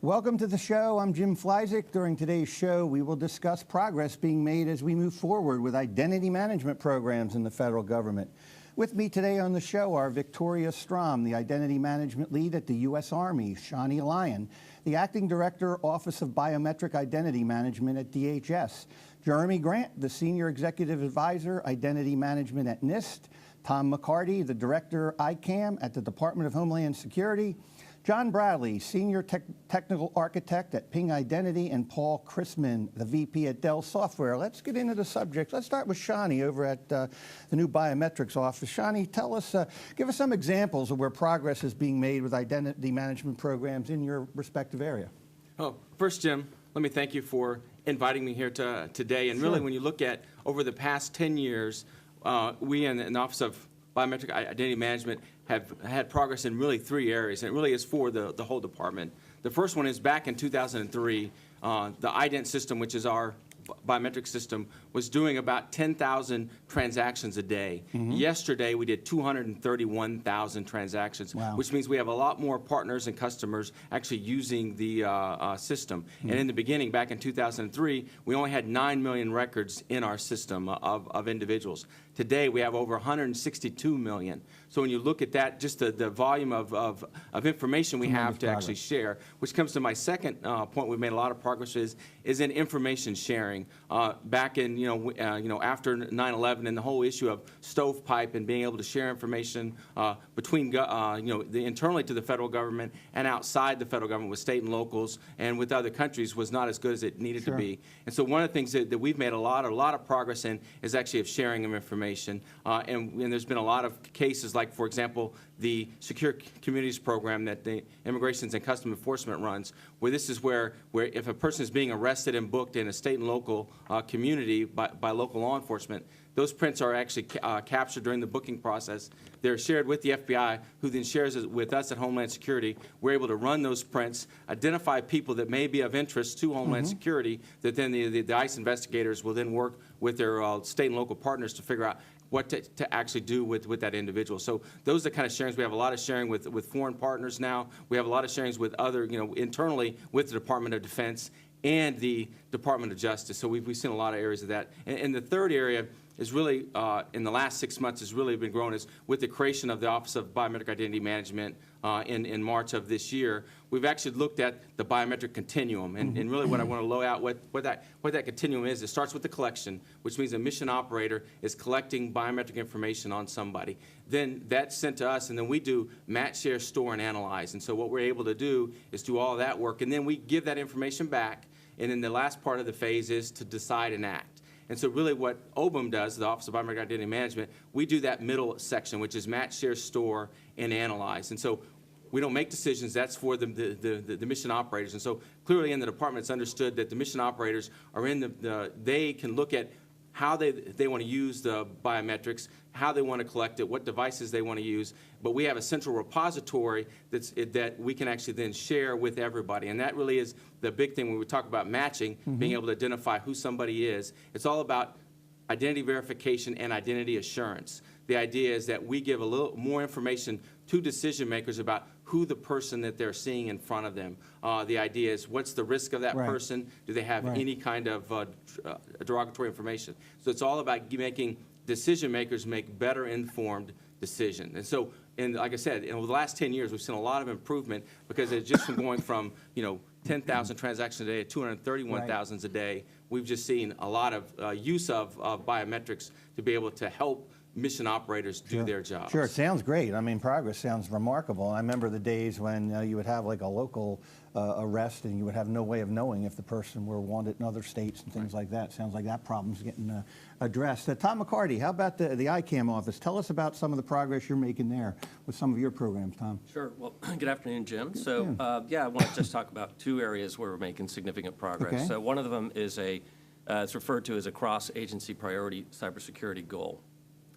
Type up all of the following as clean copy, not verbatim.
Welcome to the show. I'm Jim Flyzik. During today's show, we will discuss progress being made as we move forward with identity management programs in the federal government. With me today on the show are Victoria Strom, the Identity Management Lead at the U.S. Army, Shonnie, Lyon, the Acting Director, Office of Biometric Identity Management at DHS, Jeremy Grant, the Senior Executive Advisor, Identity Management at NIST, Tom McCarty, the Director, ICAM at the Department of Homeland Security, John Bradley, Senior Technical Architect at Ping Identity, and Paul Christman, the VP at Dell Software. Let's get into the subject. Let's start with Shonnie over at the new Biometrics office. Shonnie, tell us, give us some examples of where progress is being made with identity management programs in your respective area. Oh, first, Jim, let me thank you for inviting me here today. And really, when you look at over the past 10 years, we in the Office of Biometric Identity Management have had progress in really 3 areas, and it really is for the whole department. The first one is back in 2003, the ident system, which is our biometric system, was doing about 10,000 transactions a day. Yesterday, we did 231,000 transactions, which means we have a lot more partners and customers actually using the system. And in the beginning, back in 2003, we only had 9 million records in our system of individuals. Today, we have over 162 million. So when you look at that, just the volume of information we have to actually share, which comes to my second point we've made a lot of progress is in information sharing. Back in, after 9/11 and the whole issue of stovepipe and being able to share information between, internally to the federal government and outside the federal government with state and locals and with other countries was not as good as it needed to be. And so one of the things that we've made a lot of progress in is actually of sharing of information. And there's been a lot of cases like, for example, the Secure Communities program that the Immigrations and Customs Enforcement runs, where this is where if a person is being arrested and booked in a state and local community by local law enforcement, those prints are actually captured during the booking process. They're shared with the FBI, who then shares it with us at Homeland Security. We're able to run those prints, identify people that may be of interest to Homeland Security, that then the ICE investigators will then work with their state and local partners to figure out what to actually do with that individual. So those are the kind of sharings. We have a lot of sharing with foreign partners now. We have a lot of sharings with other, internally with the Department of Defense and the Department of Justice. So we've seen a lot of areas of that. And the third area is really, in the last 6 months, has really been growing is with the creation of the Office of Biometric Identity Management in March of this year. We've actually looked at the biometric continuum, and really what I want to lay out what that continuum is. It starts with the collection, which means a mission operator is collecting biometric information on somebody. Then that's sent to us, and then we do match, share, store, and analyze. And so what we're able to do is do all that work, and then we give that information back, and then the last part of the phase is to decide and act. And so really what OBIM does, the Office of Biometric Identity Management, we do that middle section, which is match, share, store, and analyze. And so we don't make decisions. That's for the mission operators. And so clearly in the department, it's understood that the mission operators are they can look at how they want to use the biometrics, how they want to collect it, what devices they want to use. But we have a central repository that we can actually then share with everybody. And that really is the big thing when we talk about matching, being able to identify who somebody is. It's all about identity verification and identity assurance. The idea is that we give a little more information to decision makers about who the person that they're seeing in front of them. The idea is, what's the risk of that person? Do they have any kind of derogatory information? So it's all about making decision makers make better informed decisions. And so, like I said, over the last 10 years, we've seen a lot of improvement because it's just from going from 10,000 transactions a day to 231,000 a day. We've just seen a lot of use of biometrics to be able to help mission operators do their jobs. Sure, it sounds great. I mean, progress sounds remarkable. I remember the days when you would have like a local arrest and you would have no way of knowing if the person were wanted in other states and things like that. Sounds like that problem's getting addressed. Tom McCarty, how about the ICAM office? Tell us about some of the progress you're making there with some of your programs, Tom. Sure. Well, good afternoon, Jim. So, I want to just talk about 2 areas where we're making significant progress. Okay. So one of them is it's referred to as a cross-agency priority cybersecurity goal.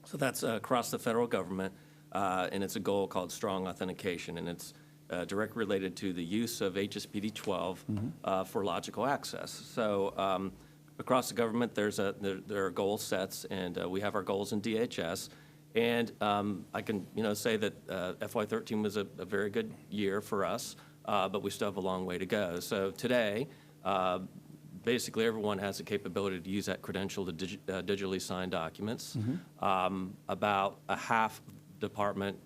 So that's across the federal government, and it's a goal called strong authentication, and it's directly related to the use of HSPD 12 for logical access. So across the government, there are goal sets, and we have our goals in DHS. And I can say that FY13 was a very good year for us. but we still have a long way to go. So today, basically everyone has the capability to use that credential to digitally sign documents. About a half department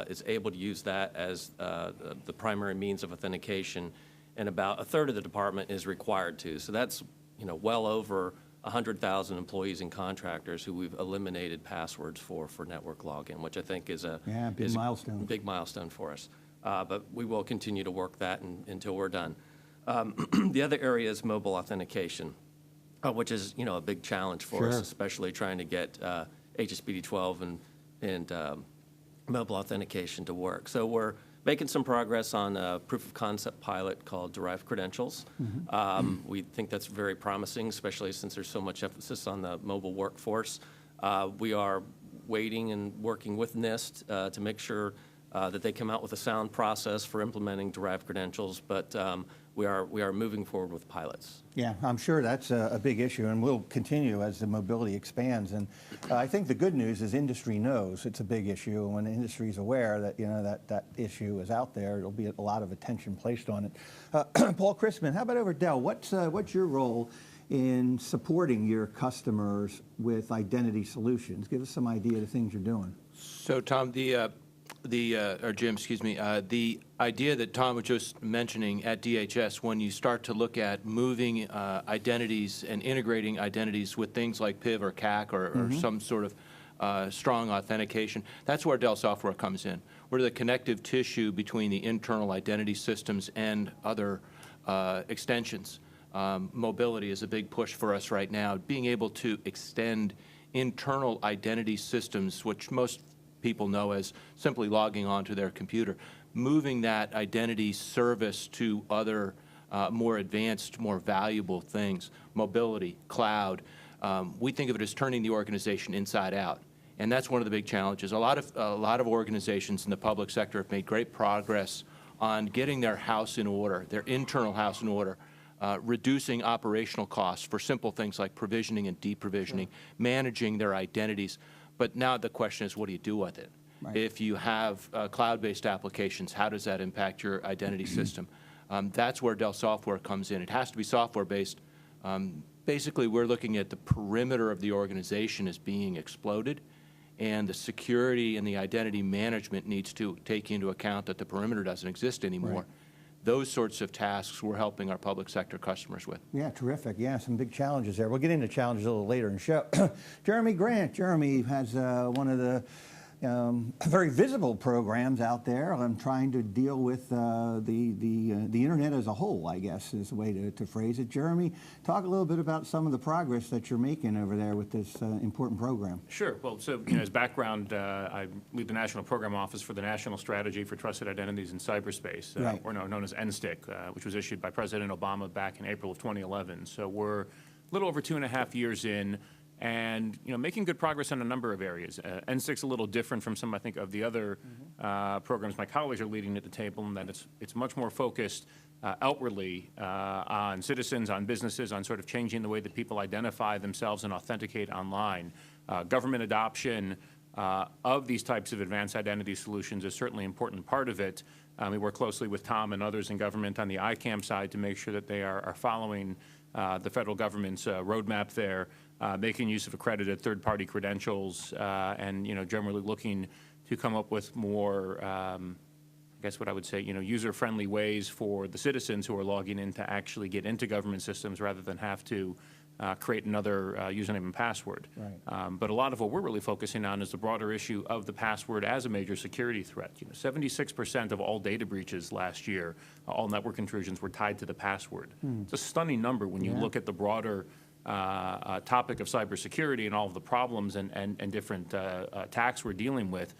is able to use that as the primary means of authentication, and about a third of the department is required to. So that's well over 100,000 employees and contractors who we've eliminated passwords for network login, which I think is a big milestone for us. But we will continue to work that until we're done. The other area is mobile authentication, which is a big challenge for us, especially trying to get HSPD 12 and mobile authentication to work. So we're making some progress on a proof of concept pilot called derived credentials. We think that's very promising, especially since there's so much emphasis on the mobile workforce. We are waiting and working with NIST to make sure that they come out with a sound process for implementing derived credentials, but we are moving forward with pilots. Yeah, I'm sure that's a big issue, and will continue as the mobility expands. And I think the good news is industry knows it's a big issue, and when the industry is aware that that issue is out there, there'll be a lot of attention placed on it. Paul Christman, how about over at Dell? What's your role in supporting your customers with identity solutions? Give us some idea of the things you're doing. So, Tom, or Jim, excuse me, the idea that Tom was just mentioning at DHS, when you start to look at moving identities and integrating identities with things like PIV or CAC or some sort of strong authentication, that's where Dell software comes in. We're the connective tissue between the internal identity systems and other extensions. Mobility is a big push for us right now. Being able to extend internal identity systems, which most people know as simply logging onto their computer, moving that identity service to other more advanced, more valuable things, mobility, cloud. We think of it as turning the organization inside out, and that's one of the big challenges. A lot of organizations in the public sector have made great progress on getting their house in order, their internal house in order, reducing operational costs for simple things like provisioning and deprovisioning, managing their identities. But now the question is, what do you do with it? Right. If you have cloud-based applications, how does that impact your identity system? That's where Dell software comes in. It has to be software-based. Basically, we're looking at the perimeter of the organization as being exploded, and the security and the identity management needs to take into account that the perimeter doesn't exist anymore. Right. Those sorts of tasks we're helping our public sector customers with. Yeah, terrific. Yeah, some big challenges there. We'll get into challenges a little later in the show. Jeremy Grant. Jeremy has one of the very visible programs out there. I'm trying to deal with the internet as a whole, I guess, is the way to phrase it. Jeremy, talk a little bit about some of the progress that you're making over there with this important program. Sure. Well, so as background, I lead the National Program Office for the National Strategy for Trusted Identities in Cyberspace, right. or known as NSTIC, which was issued by President Obama back in April of 2011. So we're a little over 2.5 years in, and making good progress on a number of areas. NSTIC's a little different from some, I think, of the other programs my colleagues are leading at the table, in that it's much more focused outwardly on citizens, on businesses, on sort of changing the way that people identify themselves and authenticate online. Government adoption of these types of advanced identity solutions is certainly an important part of it. We work closely with Tom and others in government on the ICAM side to make sure that they are following the federal government's roadmap there, making use of accredited third-party credentials, and generally looking to come up with more, I guess what I would say, user-friendly ways for the citizens who are logging in to actually get into government systems rather than have to create another username and password. Right. But a lot of what we're really focusing on is the broader issue of the password as a major security threat. 76% of all data breaches last year, all network intrusions, were tied to the password. It's a stunning number when you look at the broader topic of cybersecurity and all of the problems and different attacks we're dealing with.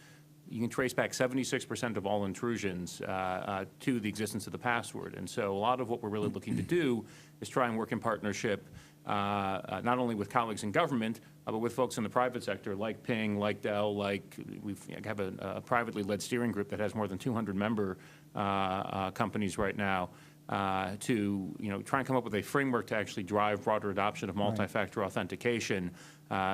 You can trace back 76% of all intrusions to the existence of the password. And so a lot of what we're really looking to do is try and work in partnership not only with colleagues in government, but with folks in the private sector like Ping, like Dell, we have a privately led steering group that has more than 200 member companies right now, to try and come up with a framework to actually drive broader adoption of multi-factor authentication,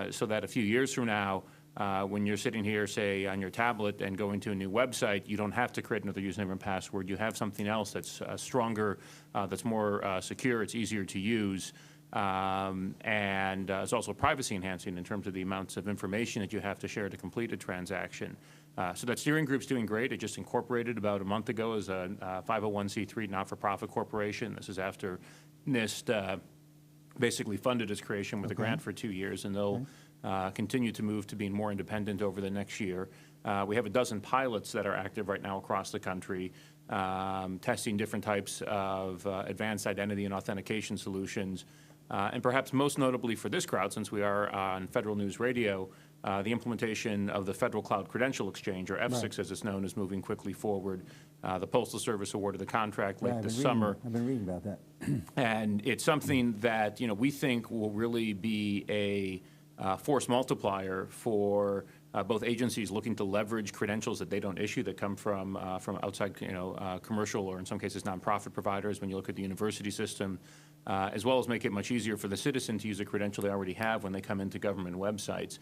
so that a few years from now, When you're sitting here, say, on your tablet and going to a new website, you don't have to create another username and password. You have something else that's stronger, that's more secure, it's easier to use, and it's also privacy enhancing in terms of the amounts of information that you have to share to complete a transaction. So that steering group's doing great. It just incorporated about a month ago as a 501c3 not-for-profit corporation. This is after NIST basically funded its creation with a grant for 2 years, and they'll continue to move to being more independent over the next year. We have a dozen pilots that are active right now across the country, testing different types of advanced identity and authentication solutions. And perhaps most notably for this crowd, since we are on Federal News Radio, the implementation of the Federal Cloud Credential Exchange, or FSIX as it's known, is moving quickly forward. The Postal Service awarded the contract late this summer. I've been reading about that. And it's something that, we think will really be a force multiplier for both agencies looking to leverage credentials that they don't issue that come from outside, commercial or in some cases nonprofit providers. When you look at the university system, as well as make it much easier for the citizen to use a credential they already have when they come into government websites.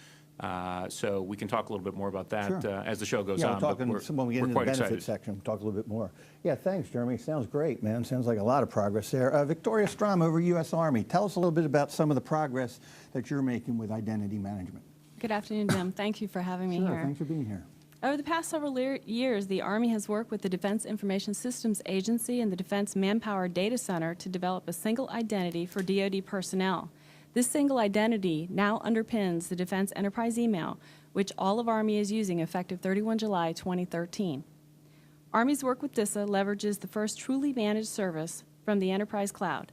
So we can talk a little bit more about that as the show goes on. We'll talk when we get into the benefits section. We'll talk a little bit more. Yeah, thanks, Jeremy. Sounds great, man. Sounds like a lot of progress there. Victoria Strom over U.S. Army. Tell us a little bit about some of the progress that you're making with identity management. Good afternoon, Jim. Thank you for having me here. Thanks for being here. Over the past several years, the Army has worked with the Defense Information Systems Agency and the Defense Manpower Data Center to develop a single identity for DoD personnel. This single identity now underpins the Defense Enterprise Email, which all of Army is using effective 31 July 2013. Army's work with DISA leverages the first truly managed service from the Enterprise Cloud.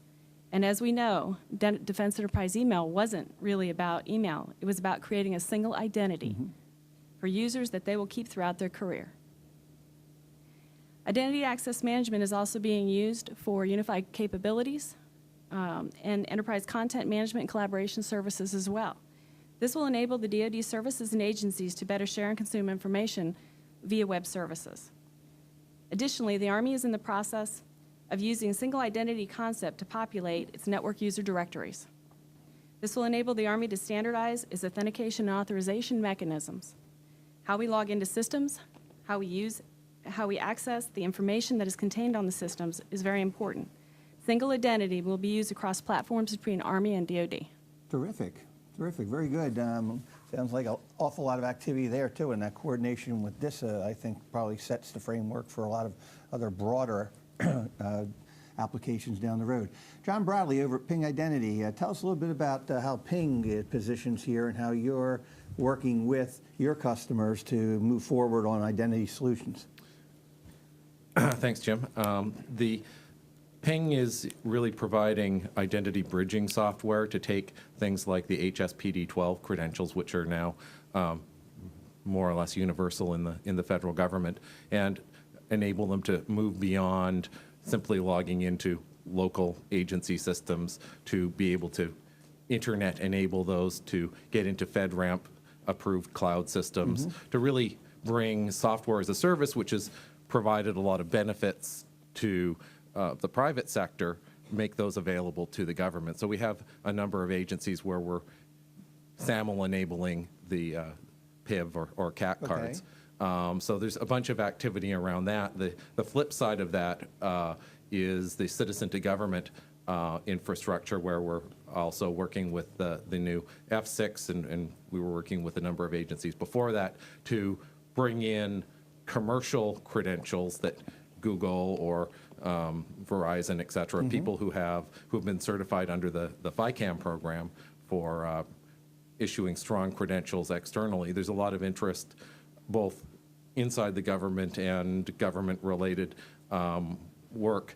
And as we know, Defense Enterprise Email wasn't really about email. It was about creating a single identity for users that they will keep throughout their career. Identity access management is also being used for unified capabilities and enterprise content management and collaboration services as well. This will enable the DoD services and agencies to better share and consume information via web services. Additionally, the Army is in the process of using a single identity concept to populate its network user directories. This will enable the Army to standardize its authentication and authorization mechanisms. How we log into systems, how we access the information that is contained on the systems is very important. Single identity will be used across platforms between Army and DoD. Terrific. Very good. Sounds like an awful lot of activity there, too, and that coordination with DISA, I think, probably sets the framework for a lot of other broader applications down the road. John Bradley over at Ping Identity. Tell us a little bit about how Ping positions here and how you're working with your customers to move forward on identity solutions. Thanks, Jim. The Ping is really providing identity bridging software to take things like the HSPD-12 credentials, which are now more or less universal in the federal government, and enable them to move beyond simply logging into local agency systems to be able to internet enable those to get into FedRAMP approved cloud systems, to really bring software as a service, which has provided a lot of benefits to the private sector, make those available to the government. So we have a number of agencies where we're SAML enabling the PIV or CAC cards. So there's a bunch of activity around that. The flip side of that is the citizen to government infrastructure, where we're also working with the new FSIX, and we were working with a number of agencies before that to bring in commercial credentials that Google or Verizon, et cetera, people who've been certified under the ICAM program for issuing strong credentials externally. There's a lot of interest both inside the government and government-related work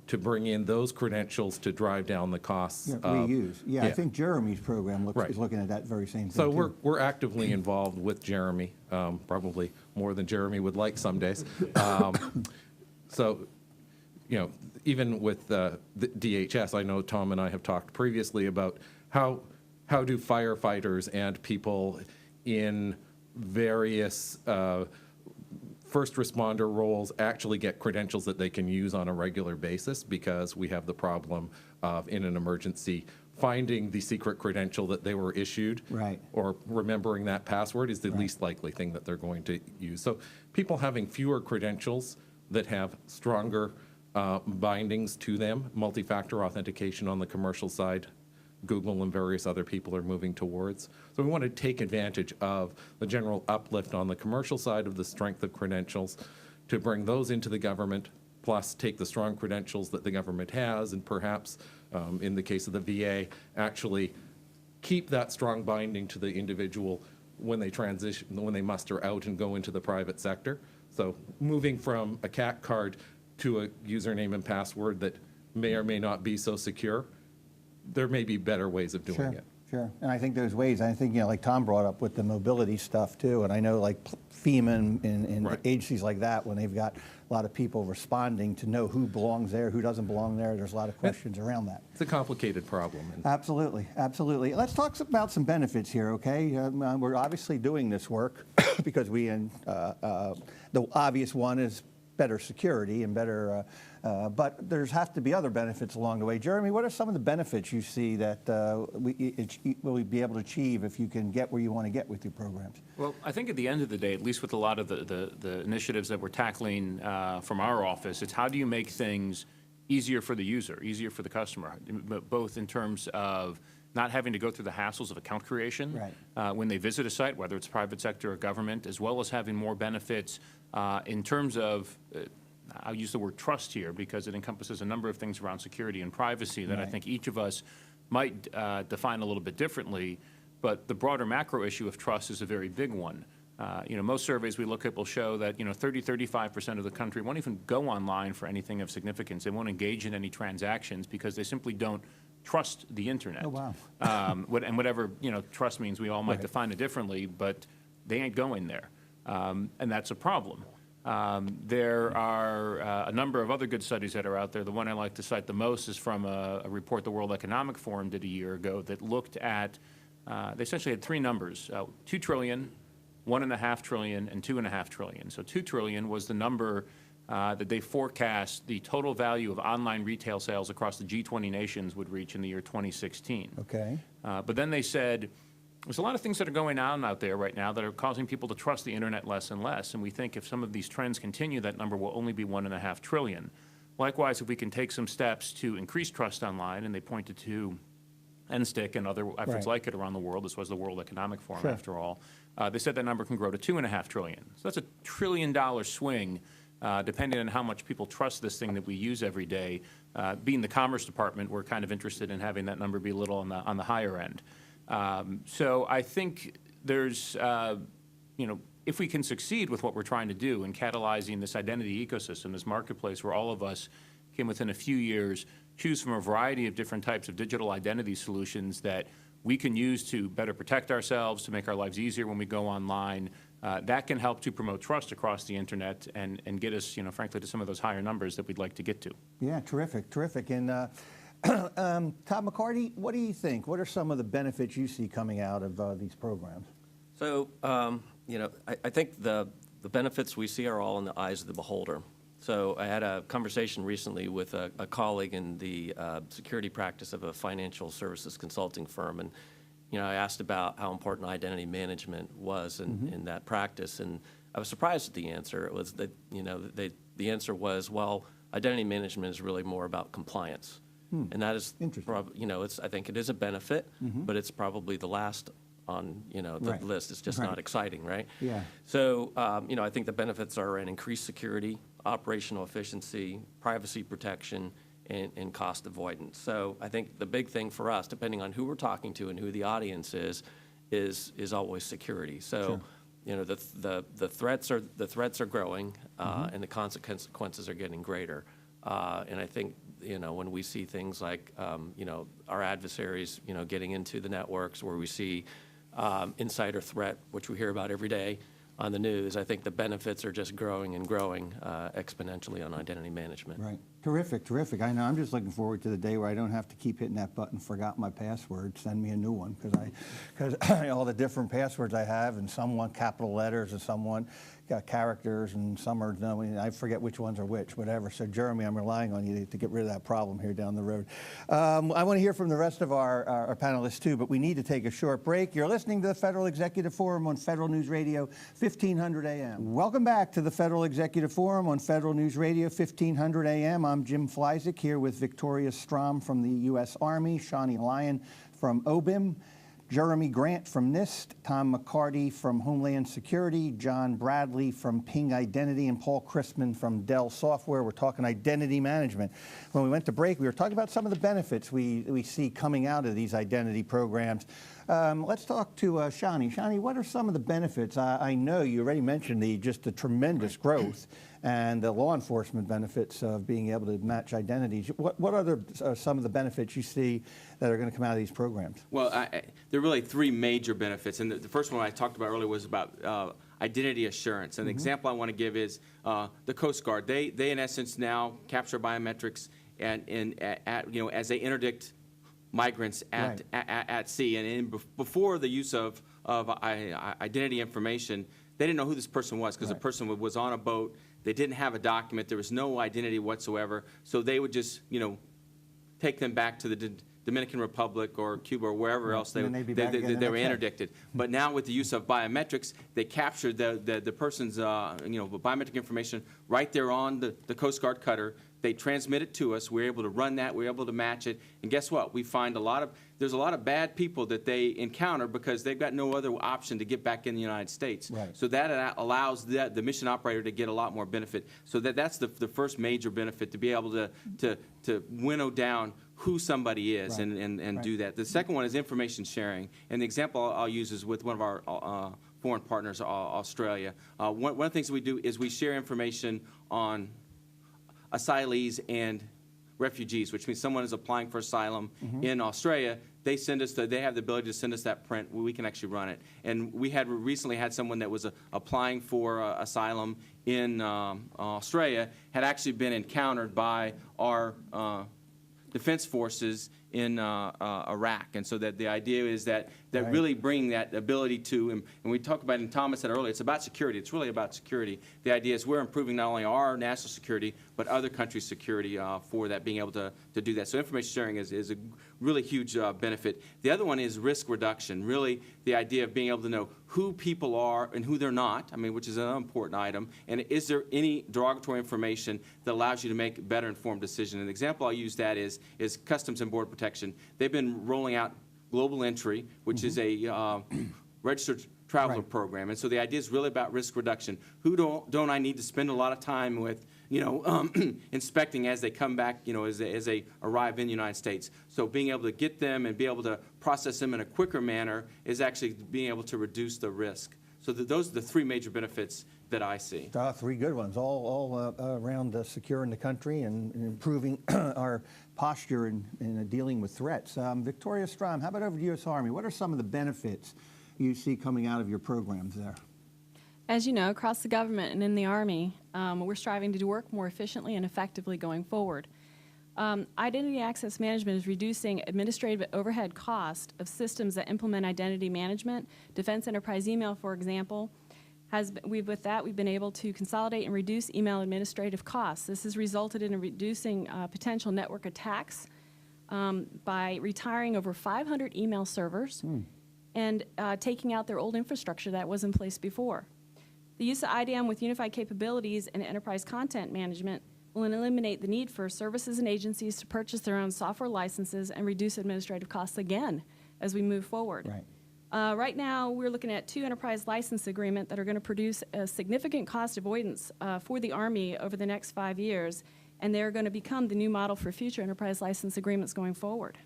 to bring in those credentials to drive down the costs. Reuse. I think Jeremy's program is looking at that very same thing. So we're actively involved with Jeremy, probably more than Jeremy would like some days. So, even with the DHS, I know Tom and I have talked previously about how do firefighters and people in various first responder roles actually get credentials that they can use on a regular basis, because we have the problem of, in an emergency, finding the secret credential that they were issued, Right. or remembering that password is the least likely thing that they're going to use. So people having fewer credentials that have stronger bindings to them, multi-factor authentication on the commercial side, Google and various other people are moving towards. So we want to take advantage of the general uplift on the commercial side of the strength of credentials to bring those into the government, plus take the strong credentials that the government has, and perhaps, in the case of the VA, actually keep that strong binding to the individual when they transition, when they muster out and go into the private sector. So moving from a CAC card to a username and password that may or may not be so secure, there may be better ways of doing it. Sure. And I think there's ways, I think, like Tom brought up with the mobility stuff too, and I know like FEMA and Right. agencies like that, when they've got a lot of people responding to know who belongs there, who doesn't belong there, there's a lot of questions around that. It's a complicated problem. And Absolutely, absolutely. Let's talk about some benefits here, okay? We're obviously doing this work because the obvious one is better security and better, but there's have to be other benefits along the way. Jeremy, what are some of the benefits you see that we'll be able to achieve if you can get where you want to get with your programs? Well, I think at the end of the day, at least with a lot of the initiatives that we're tackling from our office, it's how do you make things easier for the user, easier for the customer, both in terms of not having to go through the hassles of account creation when they visit a site, whether it's private sector or government, as well as having more benefits in terms of, I'll use the word trust here because it encompasses a number of things around security and privacy that I think each of us might define a little bit differently, but the broader macro issue of trust is a very big one. Most surveys we look at will show that 35% of the country won't even go online for anything of significance. They won't engage in any transactions because they simply don't trust the internet. Oh, wow. And whatever trust means, we all might define it differently, but they ain't going there, and that's a problem. There are a number of other good studies that are out there. The one I like to cite the most is from a report the World Economic Forum did a year ago that looked at, they essentially had three numbers, 2 trillion, 1.5 trillion, and 2.5 trillion. So 2 trillion was the number that they forecast the total value of online retail sales across the G20 nations would reach in the year 2016. Okay. But then they said, there's a lot of things that are going on out there right now that are causing people to trust the internet less and less. And we think if some of these trends continue, that number will only be 1.5 trillion. Likewise, if we can take some steps to increase trust online, and they pointed to NSTIC and other efforts like it around the world, this was the World Economic Forum after all, they said that number can grow to 2.5 trillion. So that's a $1 trillion swing, depending on how much people trust this thing that we use every day. Being the Commerce Department, we're kind of interested in having that number be a little on the higher end. So I think there's, if we can succeed with what we're trying to do in catalyzing this identity ecosystem, this marketplace where all of us can within a few years choose from a variety of different types of digital identity solutions that we can use to better protect ourselves, to make our lives easier when we go online, that can help to promote trust across the internet and get us, frankly, to some of those higher numbers that we'd like to get to. Yeah, terrific, terrific. And Todd McCarty, what do you think? What are some of the benefits you see coming out of these programs? So, I think the benefits we see are all in the eyes of the beholder. So I had a conversation recently with a colleague in the security practice of a financial services consulting firm, and I asked about how important identity management was in that practice, and I was surprised at the answer. It was that the answer was, well, identity management is really more about compliance, and that is I think it is a benefit, but it's probably the last on the list. It's just not exciting, right? Yeah. So I think the benefits are in increased security, operational efficiency, privacy protection, and cost avoidance. So I think the big thing for us, depending on who we're talking to and who the audience is always security. So the threats are growing, and the consequences are getting greater. And I think when we see things like our adversaries getting into the networks, where we see insider threat, which we hear about every day on the news, I think the benefits are just growing and growing exponentially on identity management. Right. Terrific, terrific. I know. I'm just looking forward to the day where I don't have to keep hitting that button, forgot my password, send me a new one, because all the different passwords I have, and some want capital letters, and some want characters, and some are, no, I forget which ones are which, whatever. So, Jeremy, I'm relying on you to get rid of that problem here down the road. I want to hear from the rest of our panelists, too, but we need to take a short break. You're listening to the Federal Executive Forum on Federal News Radio, 1500 AM. Welcome back to the Federal Executive Forum on Federal News Radio, 1500 AM. I'm Jim Flyzik here with Victoria Strom from the U.S. Army, Shonnie Lyon from OBIM, Jeremy Grant from NIST, Tom McCarty from Homeland Security, John Bradley from Ping Identity, and Paul Christman from Dell Software. We're talking identity management. When we went to break, we were talking about some of the benefits we see coming out of these identity programs. Let's talk to Shonnie. Shonnie, what are some of the benefits? I know you already mentioned just the tremendous growth and the law enforcement benefits of being able to match identities. What other some of the benefits you see that are going to come out of these programs? Well, there are really three major benefits, and the first one I talked about earlier was about identity assurance. And the example I want to give is the Coast Guard. They in essence now capture biometrics as they interdict migrants at sea. And before the use of identity information, they didn't know who this person was, because the person was on a boat. They didn't have a document. There was no identity whatsoever. So they would just, take them back to the Dominican Republic or Cuba or wherever else they were interdicted. But now with the use of biometrics, they captured the person's biometric information right there on the Coast Guard cutter. They transmit it to us. We're able to run that. We're able to match it. And guess what? We find there's a lot of bad people that they encounter because they've got no other option to get back in the United States. Right. So that allows the mission operator to get a lot more benefit. So that's the first major benefit, to be able to winnow down who somebody is and do that. The second one is information sharing. And the example I'll use is with one of our foreign partners, Australia. One of the things that we do is we share information on asylees and refugees, which means someone is applying for asylum in Australia. They have the ability to send us that print. We can actually run it. And we had recently had someone that was applying for asylum in Australia, had actually been encountered by our defense forces in Iraq. And so that the idea is that really bringing that ability to, and we talked about, and Thomas said earlier, it's about security. It's really about security. The idea is we're improving not only our national security, but other countries' security for that, being able to do that. So information sharing is a really huge benefit. The other one is risk reduction, really the idea of being able to know who people are and who they're not, which is an important item, and is there any derogatory information that allows you to make a better informed decision. An example I'll use that is Customs and Border Protection. They've been rolling out Global Entry, which is a registered traveler program. And so the idea is really about risk reduction. Who don't I need to spend a lot of time with, inspecting as they come back, as they arrive in the United States. So being able to get them and be able to process them in a quicker manner is actually being able to reduce the risk. So those are the three major benefits that I see. Three good ones, all around securing the country and improving our posture in dealing with threats. Victoria Strom, how about over to U.S. Army? What are some of the benefits you see coming out of your programs there? As you know, across the government and in the Army, we're striving to work more efficiently and effectively going forward. Identity access management is reducing administrative overhead cost of systems that implement identity management. Defense Enterprise Email, for example, we've been able to consolidate and reduce email administrative costs. This has resulted in reducing potential network attacks by retiring over 500 email servers and taking out their old infrastructure that was in place before. The use of IDM with unified capabilities and enterprise content management will eliminate the need for services and agencies to purchase their own software licenses and reduce administrative costs again as we move forward. Right. Right now, we're looking at 2 enterprise license agreements that are going to produce a significant cost avoidance for the Army over the next 5 years, and they're going to become the new model for future enterprise license agreements going forward.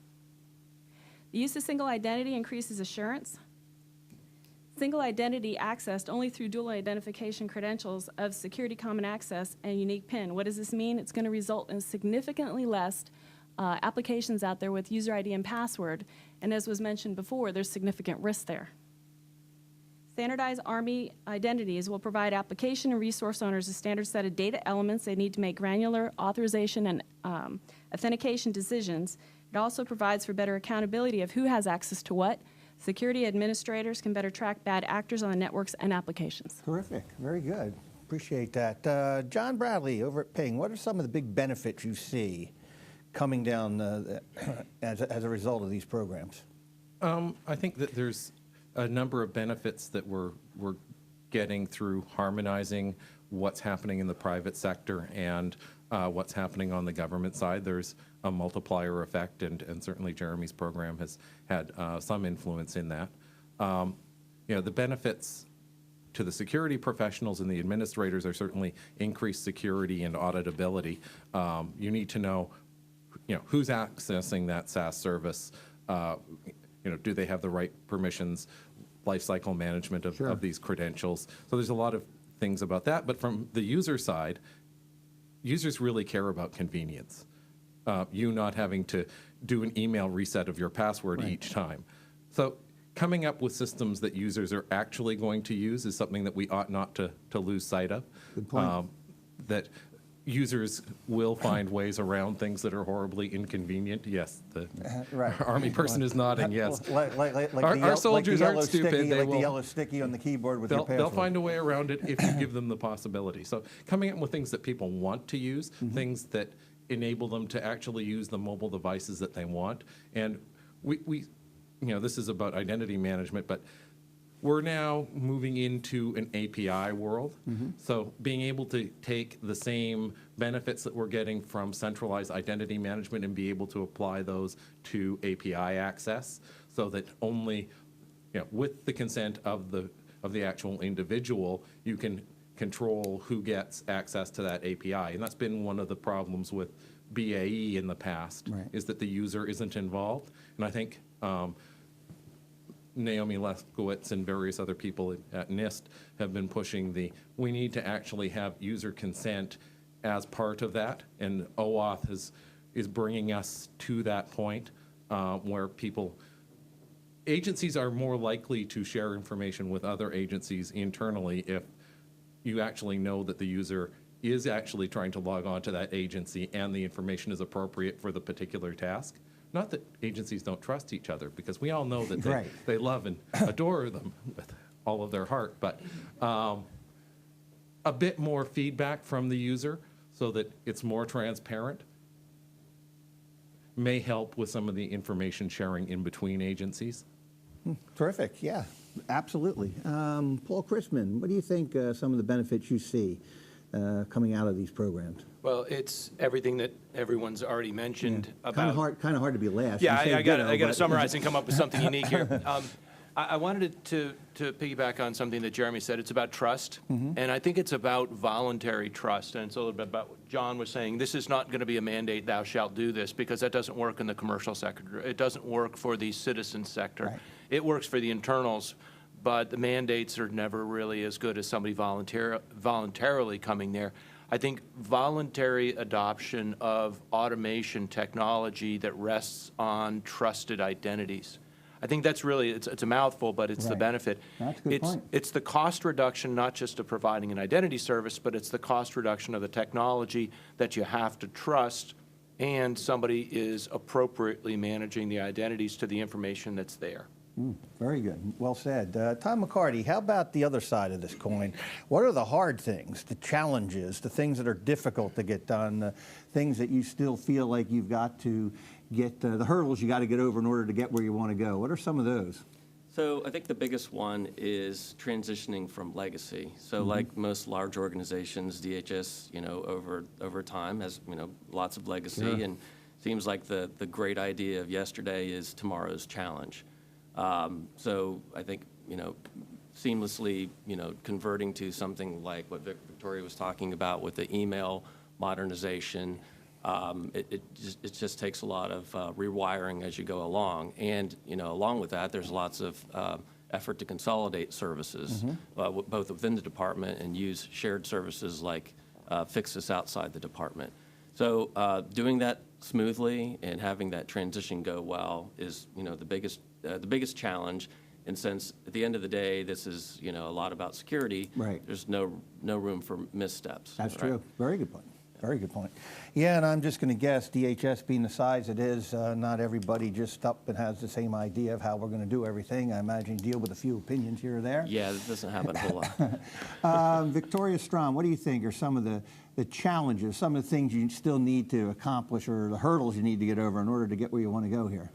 The use of single identity increases assurance. Single identity accessed only through dual identification credentials of security common access and unique PIN. What does this mean? It's going to result in significantly less applications out there with user ID and password. And as was mentioned before, there's significant risk there. Standardized Army identities will provide application and resource owners a standard set of data elements they need to make granular authorization and authentication decisions. It also provides for better accountability of who has access to what. Security administrators can better track bad actors on the networks and applications. Terrific. Very good. Appreciate that. John Bradley over at Ping, what are some of the big benefits you see coming down as a result of these programs? I think that there's a number of benefits that we're getting through harmonizing what's happening in the private sector and what's happening on the government side. There's a multiplier effect, and certainly Jeremy's program has had some influence in that. The benefits to the security professionals and the administrators are certainly increased security and auditability. You need to know, who's accessing that SaaS service. Do they have the right permissions, lifecycle management of these credentials? So there's a lot of things about that. But from the user side, users really care about convenience. You not having to do an email reset of your password each time. So coming up with systems that users are actually going to use is something that we ought not to lose sight of. Good point. That users will find ways around things that are horribly inconvenient. Yes, the Army person is nodding, yes. Our soldiers aren't stupid. The yellow sticky on the keyboard with your password. They'll find a way around it if you give them the possibility. So coming up with things that people want to use, things that enable them to actually use the mobile devices that they want. And we this is about identity management, but we're now moving into an API world. So being able to take the same benefits that we're getting from centralized identity management and be able to apply those to API access, so that only, with the consent of the actual individual, you can control who gets access to that API. And that's been one of the problems with BAE in the past, is that the user isn't involved. And I think Naomi Lefkowitz and various other people at NIST have been pushing we need to actually have user consent as part of that, and OAuth is bringing us to that point where agencies are more likely to share information with other agencies internally if you actually know that the user is actually trying to log on to that agency and the information is appropriate for the particular task. Not that agencies don't trust each other, because we all know that they love and adore them with all of their heart, but a bit more feedback from the user so that it's more transparent may help with some of the information sharing in between agencies. Terrific, yeah, absolutely. Paul Christman, what do you think some of the benefits you see coming out of these programs? Well, it's everything that everyone's already mentioned about. Kind of hard to be last. Yeah, I got to summarize and come up with something unique here. I wanted to piggyback on something that Jeremy said. It's about trust, and I think it's about voluntary trust. And it's a little bit about what John was saying. This is not going to be a mandate, thou shalt do this, because that doesn't work in the commercial sector. It doesn't work for the citizen sector. Right. It works for the internals, but the mandates are never really as good as somebody voluntarily coming there. I think voluntary adoption of automation technology that rests on trusted identities. I think that's really, it's a mouthful, but it's the benefit. That's a good point. It's the cost reduction, not just of providing an identity service, but it's the cost reduction of the technology that you have to trust, and somebody is appropriately managing the identities to the information that's there. Very good. Well said. Tom McCarty, how about the other side of this coin? What are the hard things, the challenges, the things that are difficult to get done, the things that you still feel like you've got to get, the hurdles you got to get over in order to get where you want to go? What are some of those? So I think the biggest one is transitioning from legacy. So like most large organizations, DHS, over time has, lots of legacy, and seems like the great idea of yesterday is tomorrow's challenge. So I think, seamlessly, converting to something like what Victoria was talking about with the email modernization, it just takes a lot of rewiring as you go along. And, along with that, there's lots of effort to consolidate services, both within the department and use shared services like Fixus outside the department. So doing that smoothly and having that transition go well is, the biggest challenge. And since at the end of the day, this is, a lot about security, Right. there's no room for missteps. That's right? true. Very good point. Very good point. Yeah, and I'm just going to guess, DHS being the size it is, not everybody just up and has the same idea of how we're going to do everything. I imagine you deal with a few opinions here or there. Yeah, that doesn't happen a whole lot. Victoria Strom, what do you think are some of the challenges, some of the things you still need to accomplish or the hurdles you need to get over in order to get where you want to go here?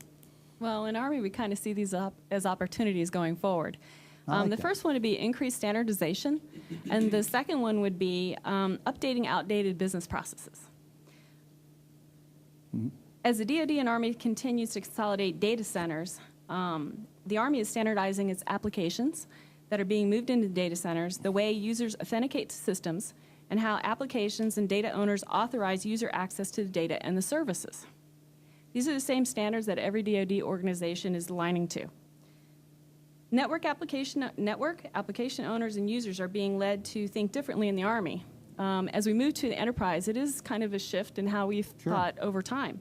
Well, in Army, we kind of see these as opportunities going forward. I like The that. first one would be increased standardization, and the second one would be updating outdated business processes. As the DoD and Army continues to consolidate data centers, the Army is standardizing its applications that are being moved into data centers, the way users authenticate to systems, and how applications and data owners authorize user access to the data and the services. These are the same standards that every DoD organization is aligning to. Network application owners and users are being led to think differently in the Army. As we move to the enterprise, it is kind of a shift in how we've thought over time.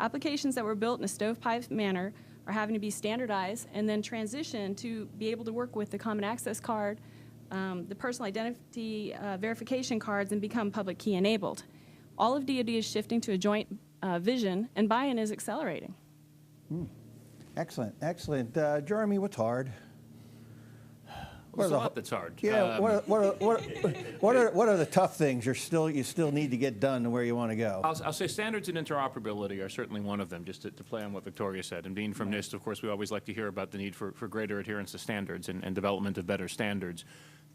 Applications that were built in a stovepipe manner are having to be standardized and then transitioned to be able to work with the Common Access Card, the personal identity verification cards, and become public key enabled. All of DoD is shifting to a joint vision, and buy-in is accelerating. Excellent, excellent. Jeremy, what's hard? There's a lot that's hard. Yeah, what are the tough things you still need to get done to where you want to go? I'll say standards and interoperability are certainly one of them, just to play on what Victoria said. And being from NIST, of course, we always like to hear about the need for greater adherence to standards and development of better standards.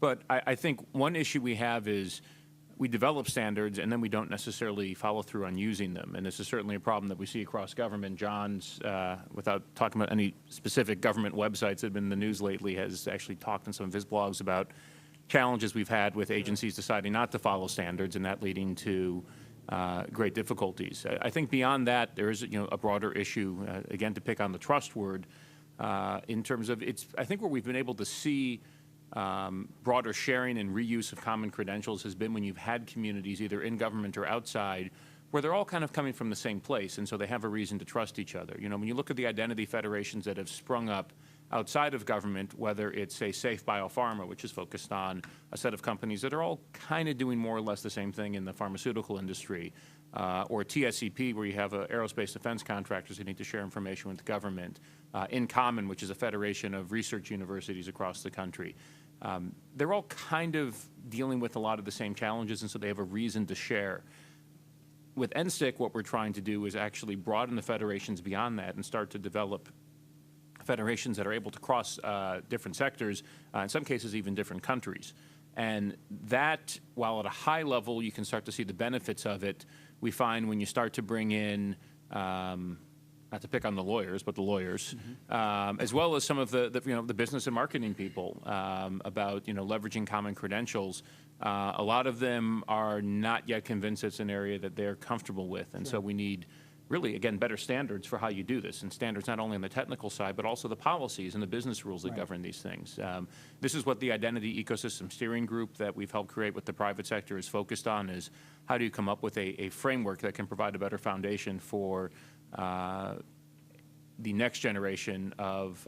But I think one issue we have is we develop standards and then we don't necessarily follow through on using them. And this is certainly a problem that we see across government. John's, without talking about any specific government websites that have been in the news lately, has actually talked in some of his blogs about challenges we've had with agencies deciding not to follow standards and that leading to great difficulties. I think beyond that, there is a broader issue, again, to pick on the trust word, in terms of I think where we've been able to see broader sharing and reuse of common credentials has been when you've had communities, either in government or outside, where they're all kind of coming from the same place, and so they have a reason to trust each other. When you look at the identity federations that have sprung up outside of government, whether it's, say, Safe Biopharma, which is focused on a set of companies that are all kind of doing more or less the same thing in the pharmaceutical industry, or TSCP, where you have aerospace defense contractors who need to share information with the government, In Common, which is a federation of research universities across the country. They're all kind of dealing with a lot of the same challenges, and so they have a reason to share. With NSTIC, what we're trying to do is actually broaden the federations beyond that and start to develop federations that are able to cross different sectors, in some cases even different countries. And that, while at a high level you can start to see the benefits of it, we find when you start to bring in not to pick on the lawyers, but the lawyers, as well as some of the business and marketing people about leveraging common credentials. A lot of them are not yet convinced it's an area that they're comfortable with, and so we need really, again, better standards for how you do this, and standards not only on the technical side, but also the policies and the business rules that govern these things. This is what the Identity Ecosystem Steering Group that we've helped create with the private sector is focused on, is how do you come up with a framework that can provide a better foundation for the next generation of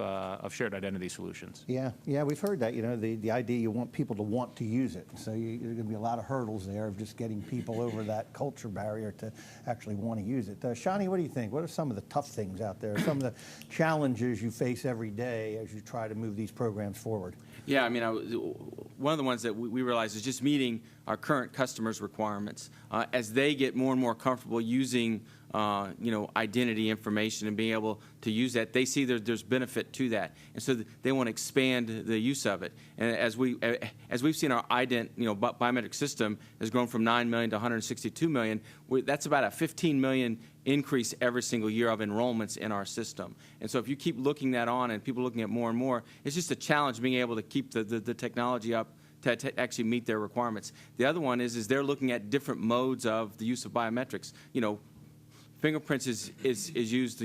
shared identity solutions. Yeah, we've heard that. The idea you want people to want to use it. So there's going to be a lot of hurdles there of just getting people over that culture barrier to actually want to use it. Shonnie, what do you think? What are some of the tough things out there? Some of the challenges you face every day as you try to move these programs forward? Yeah, one of the ones that we realize is just meeting our current customers' requirements. As they get more and more comfortable using identity information and being able to use that, they see there's benefit to that, and so they want to expand the use of it. And as we've seen, our biometric system has grown from 9 million to 162 million. That's about a 15 million increase every single year of enrollments in our system. And so if you keep looking that on and people looking at more and more, it's just a challenge being able to keep the technology up to actually meet their requirements. The other one is they're looking at different modes of the use of biometrics. Fingerprints is used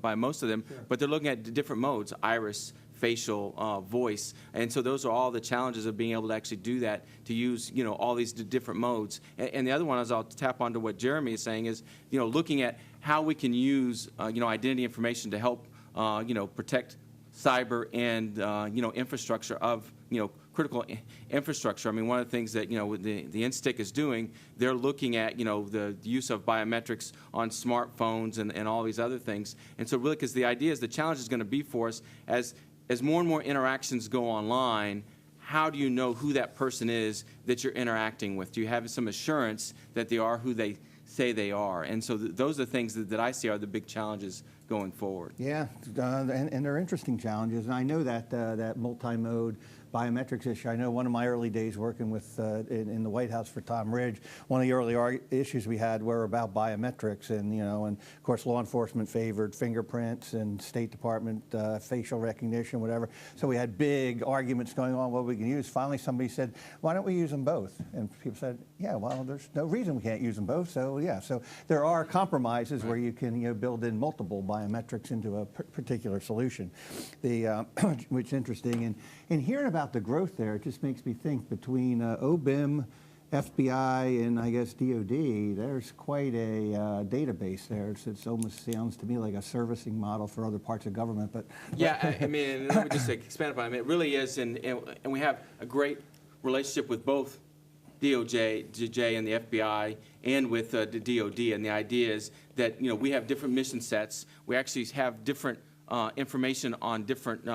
by most of them, but they're looking at different modes: iris, facial, voice, and so those are all the challenges of being able to actually do that, to use all these different modes. And the other one, as I'll tap onto what Jeremy is saying, is looking at how we can use identity information to help protect cyber and infrastructure of critical infrastructure. I mean, one of the things that the NSTIC is doing, they're looking at the use of biometrics on smartphones and all these other things. And so really, because the idea is the challenge is going to be for us as more and more interactions go online. How do you know who that person is that you're interacting with? Do you have some assurance that they are who they say they are? And so those are the things that I see are the big challenges going forward. Yeah, and they're interesting challenges. And I know that that multi-mode biometrics issue. I know one of my early days working with in the White House for Tom Ridge, one of the early issues we had were about biometrics, and and of course law enforcement favored fingerprints and State Department facial recognition, whatever. So we had big arguments going on what we can use. Finally, somebody said, "Why don't we use them both?" And people said, "Yeah, well, there's no reason we can't use them both." So yeah, so there are compromises where you can build in multiple biometrics into a particular solution. Which is interesting, and hearing about the growth there, it just makes me think between OBIM, FBI, and I guess DOD, there's quite a database there. It almost sounds to me like a servicing model for other parts of government. But yeah, I mean, let me just expand upon it. It really is, and we have a great relationship with both DOJ and the FBI and with the DOD, and the idea is that we have different mission sets. We actually have different information on different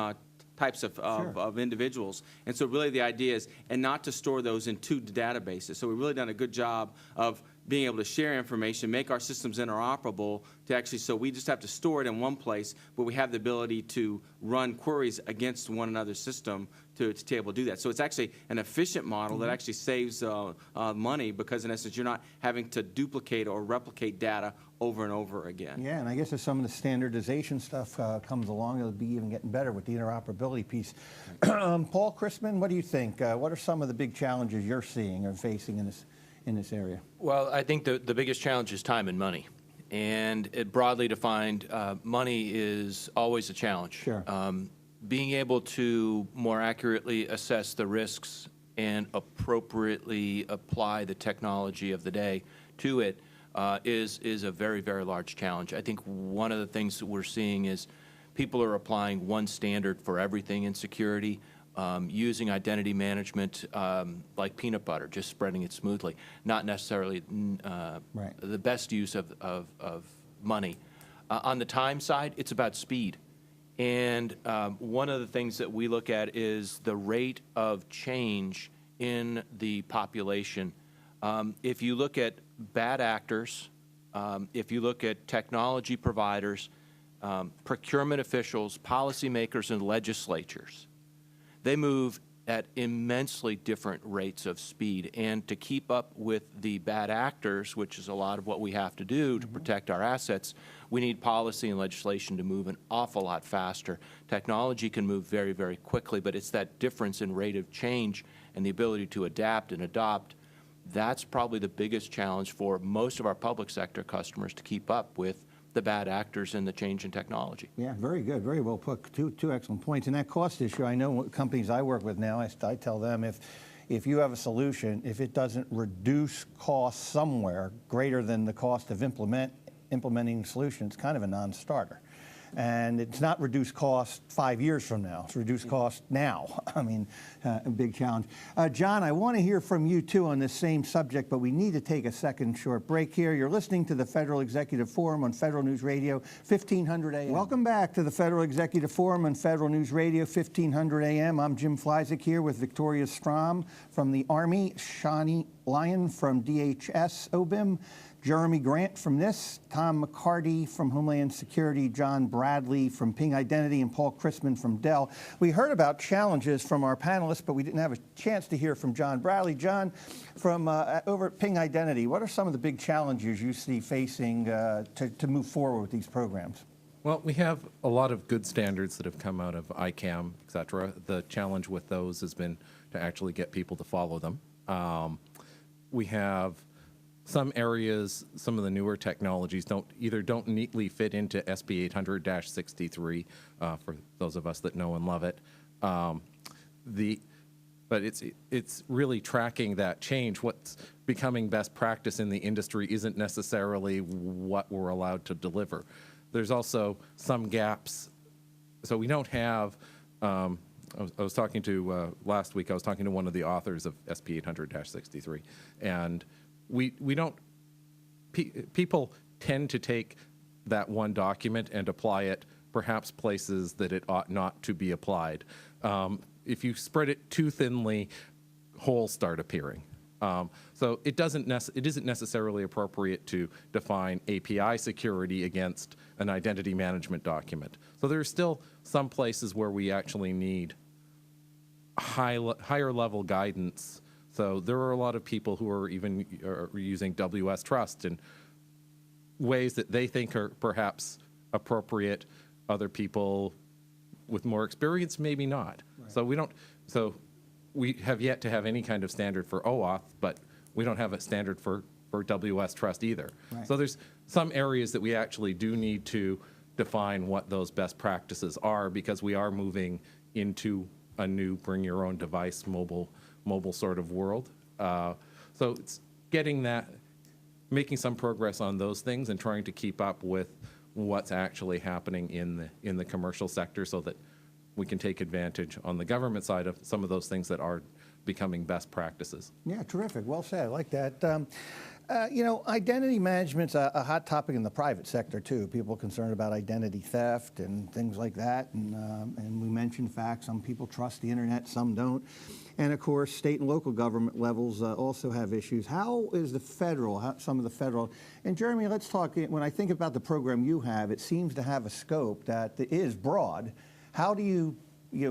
types of individuals. And so really the idea is, and not to store those in two databases. So we've really done a good job of being able to share information, make our systems interoperable to actually, so we just have to store it in one place, but we have the ability to run queries against one another's system to be able to do that. So it's actually an efficient model that actually saves money, because in essence you're not having to duplicate or replicate data over and over again. Yeah, and I guess as some of the standardization stuff comes along, it'll be even getting better with the interoperability piece. Paul Christman, what do you think? What are some of the big challenges you're seeing or facing in this area? Well, I think the biggest challenge is time and money. And broadly defined, money is always a challenge. Sure. Being able to more accurately assess the risks and appropriately apply the technology of the day to it is a very, very large challenge. I think one of the things that we're seeing is people are applying one standard for everything in security, using identity management like peanut butter, just spreading it smoothly, not necessarily the best use of money. On the time side, it's about speed. And one of the things that we look at is the rate of change in the population. If you look at bad actors, if you look at technology providers, procurement officials, policymakers, and legislatures, they move at immensely different rates of speed. And to keep up with the bad actors, which is a lot of what we have to do to protect our assets, we need policy and legislation to move an awful lot faster. Technology can move very, very quickly, but it's that difference in rate of change and the ability to adapt and adopt. That's probably the biggest challenge for most of our public sector customers, to keep up with the bad actors and the change in technology. Yeah, very good, very well put. Two excellent points. And that cost issue, I know what companies I work with now, I tell them if you have a solution, if it doesn't reduce costs somewhere greater than the cost of implementing the solution, it's kind of a non-starter. And it's not reduced cost 5 years from now. It's reduced cost now. I mean, a big challenge. John, I want to hear from you, too, on this same subject, but we need to take a second short break here. You're listening to the Federal Executive Forum on Federal News Radio, 1500 AM. Welcome back to the Federal Executive Forum on Federal News Radio, 1500 AM. I'm Jim Flyzik here with Victoria Strom from the Army, Shonnie Lyon from DHS OBIM, Jeremy Grant from NIST, Tom McCarty from Homeland Security, John Bradley from Ping Identity, and Paul Christman from Dell. We heard about challenges from our panelists, but we didn't have a chance to hear from John Bradley. John, from over at Ping Identity, what are some of the big challenges you see facing to move forward with these programs? Well, we have a lot of good standards that have come out of ICAM, et cetera. The challenge with those has been to actually get people to follow them. We have some areas, some of the newer technologies don't neatly fit into SB 800-63 for those of us that know and love it. But it's really tracking that change. What's becoming best practice in the industry isn't necessarily what we're allowed to deliver. There's also some gaps so we don't have, I was talking to, last week, I was talking to one of the authors of SP 800-63, and we don't, people tend to take that one document and apply it perhaps places that it ought not to be applied. If you spread it too thinly, holes start appearing. So it isn't necessarily appropriate to define API security against an identity management document. So there are still some places where we actually need higher level guidance. So there are a lot of people who are even using WS Trust in ways that they think are perhaps appropriate. Other people with more experience, maybe not. Right. So we have yet to have any kind of standard for OAuth, but we don't have a standard for WS Trust either. Right. So there's some areas that we actually do need to define what those best practices are, because we are moving into a new bring your own device mobile sort of world. So it's making some progress on those things and trying to keep up with what's actually happening in the commercial sector, so that we can take advantage on the government side of some of those things that are becoming best practices. Yeah, terrific. Well said. I like that. Identity management's a hot topic in the private sector too. People concerned about identity theft and things like that. And we mentioned facts. Some people trust the internet, some don't. And of course, state and local government levels also have issues. How is some of the federal? And Jeremy, let's talk. When I think about the program you have, it seems to have a scope that is broad. How do you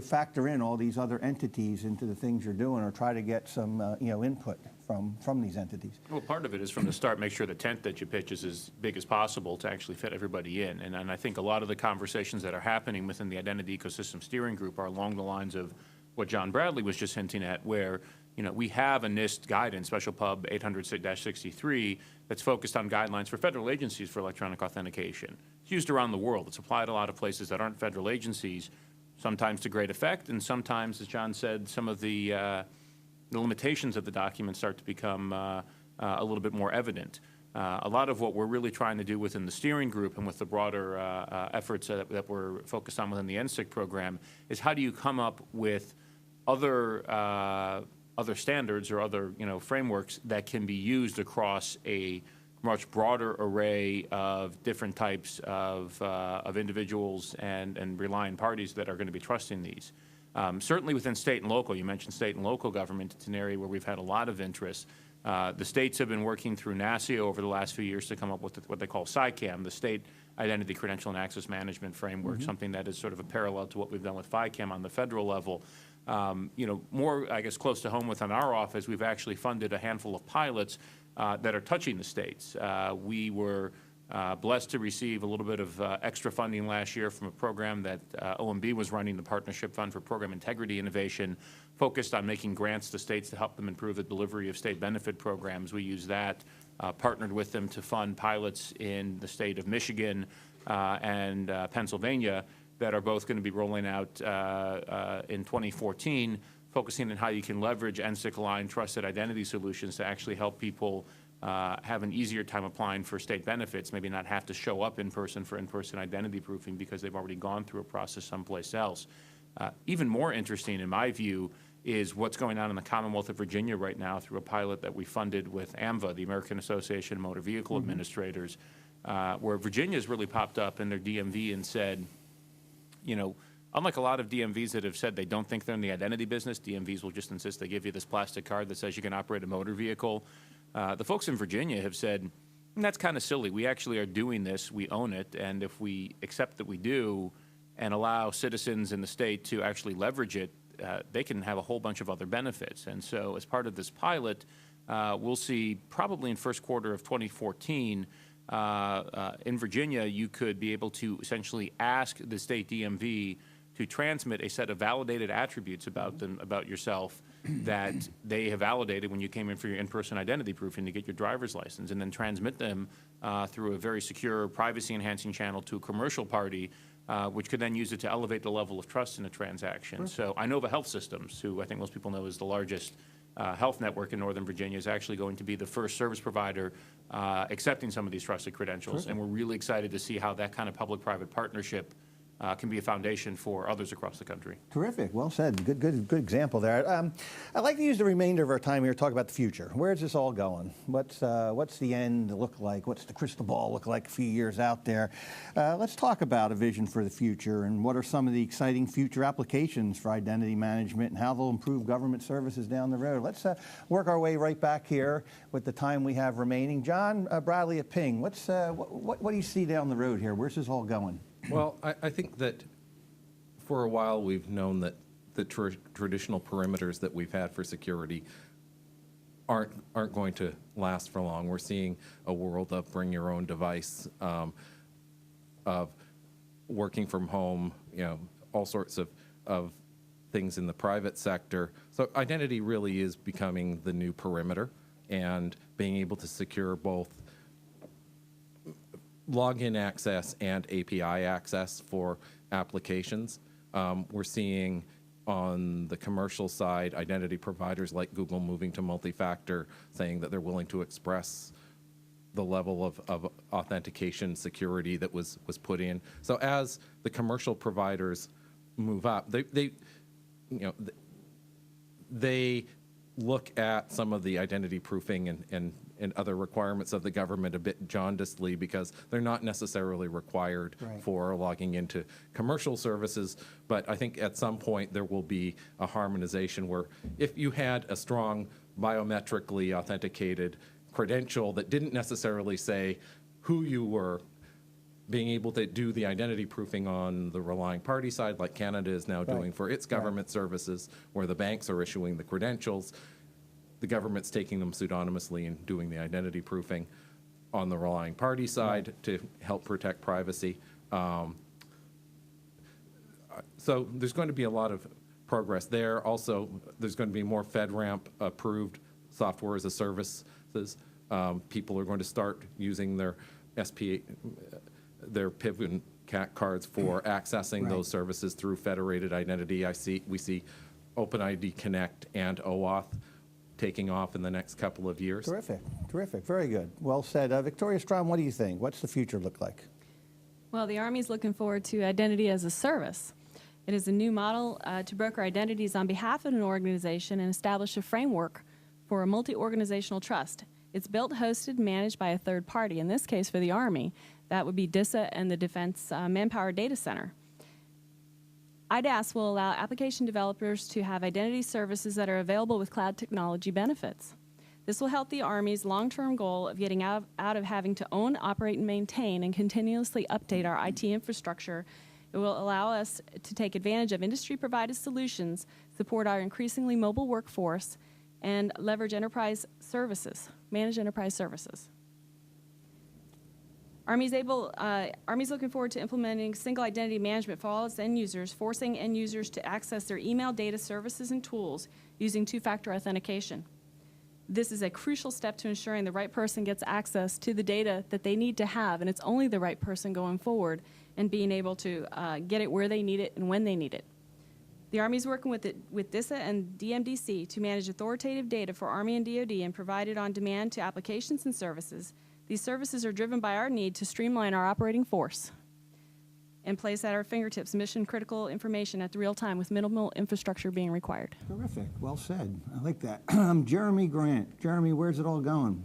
factor in all these other entities into the things you're doing, or try to get some input from these entities? Well, part of it is from the start, make sure the tent that you pitch is as big as possible to actually fit everybody in. And I think a lot of the conversations that are happening within the Identity Ecosystem Steering Group are along the lines of what John Bradley was just hinting at, where we have a NIST guidance, Special Pub 800-63, that's focused on guidelines for federal agencies for electronic authentication. It's used around the world. It's applied a lot of places that aren't federal agencies, sometimes to great effect, and sometimes, as John said, some of the limitations of the document start to become a little bit more evident. A lot of what we're really trying to do within the steering group and with the broader efforts that we're focused on within the NSIC program is how do you come up with other standards or other frameworks that can be used across a much broader array of different types of individuals and relying parties that are going to be trusting these. Certainly within state and local, you mentioned state and local government, it's an area where we've had a lot of interest. The states have been working through NACIO over the last few years to come up with what they call ICAM, the State Identity Credential and Access Management Framework, something that is sort of a parallel to what we've done with FICAM on the federal level. More, I guess, close to home within our office, we've actually funded a handful of pilots that are touching the states. We were blessed to receive a little bit of extra funding last year from a program that OMB was running, the Partnership Fund for Program Integrity Innovation, focused on making grants to states to help them improve the delivery of state benefit programs. We used that, partnered with them to fund pilots in the state of Michigan and Pennsylvania that are both going to be rolling out in 2014, focusing on how you can leverage NSIC-aligned trusted identity solutions to actually help people have an easier time applying for state benefits, maybe not have to show up in person for in-person identity proofing because they've already gone through a process someplace else. Even more interesting, in my view, is what's going on in the Commonwealth of Virginia right now through a pilot that we funded with AMVA, the American Association of Motor Vehicle Administrators, where Virginia's really popped up in their DMV and said, unlike a lot of DMVs that have said they don't think they're in the identity business, DMVs will just insist they give you this plastic card that says you can operate a motor vehicle. The folks in Virginia have said, that's kind of silly. We actually are doing this. We own it. And if we accept that we do and allow citizens in the state to actually leverage it, they can have a whole bunch of other benefits. And so as part of this pilot, we'll see probably in first quarter of 2014, in Virginia, you could be able to essentially ask the state DMV to transmit a set of validated attributes about yourself that they have validated when you came in for your in-person identity proofing to get your driver's license, and then transmit them through a very secure privacy-enhancing channel to a commercial party, which could then use it to elevate the level of trust in a transaction. Sure. So Inova Health Systems, who I think most people know is the largest health network in Northern Virginia, is actually going to be the first service provider accepting some of these trusted credentials. Sure. And we're really excited to see how that kind of public-private partnership can be a foundation for others across the country. Terrific. Well said. Good example there. I'd like to use the remainder of our time here to talk about the future. Where's this all going? What's the end look like? What's the crystal ball look like a few years out there? Let's talk about a vision for the future and what are some of the exciting future applications for identity management and how they'll improve government services down the road. Let's work our way right back here with the time we have remaining. John Bradley at Ping, what do you see down the road here? Where's this all going? Well, I think that for a while we've known that the traditional perimeters that we've had for security aren't going to last for long. We're seeing a world of bring your own device, of working from home, all sorts of things in the private sector. So identity really is becoming the new perimeter, and being able to secure both login access and API access for applications. We're seeing on the commercial side, identity providers like Google moving to multi-factor, saying that they're willing to express the level of authentication security that was put in. So as the commercial providers move up, they look at some of the identity proofing and other requirements of the government a bit jaundicedly, because they're not necessarily required for logging into commercial services. But I think at some point there will be a harmonization where if you had a strong biometrically authenticated credential that didn't necessarily say who you were, being able to do the identity proofing on the relying party side, like Canada is now doing for its government services, where the banks are issuing the credentials, the government's taking them pseudonymously and doing the identity proofing on the relying party side to help protect privacy. So there's going to be a lot of progress there. Also, there's going to be more FedRAMP approved software as a services. People are going to start using their their PIV and CAC cards for accessing those services through federated identity. We see OpenID Connect and OAuth taking off in the next couple of years. Terrific. Very good. Well said. Victoria Strom, what do you think? What's the future look like? Well, the Army's looking forward to identity as a service. It is a new model to broker identities on behalf of an organization and establish a framework for a multi-organizational trust. It's built, hosted, and managed by a third party. In this case, for the Army, that would be DISA and the Defense Manpower Data Center. IDaaS will allow application developers to have identity services that are available with cloud technology benefits. This will help the Army's long-term goal of getting out of having to own, operate, and maintain and continuously update our IT infrastructure. It will allow us to take advantage of industry-provided solutions, support our increasingly mobile workforce, and leverage enterprise services, manage enterprise services. Army's looking forward to implementing single identity management for all its end users, forcing end users to access their email data services and tools using two-factor authentication. This is a crucial step to ensuring the right person gets access to the data that they need to have, and it's only the right person going forward, and being able to get it where they need it and when they need it. The Army's working with DISA and DMDC to manage authoritative data for Army and DoD and provide it on demand to applications and services. These services are driven by our need to streamline our operating force and place at our fingertips mission-critical information at the real time with minimal infrastructure being required. Terrific. Well said. I like that. Jeremy Grant. Jeremy, where's it all going?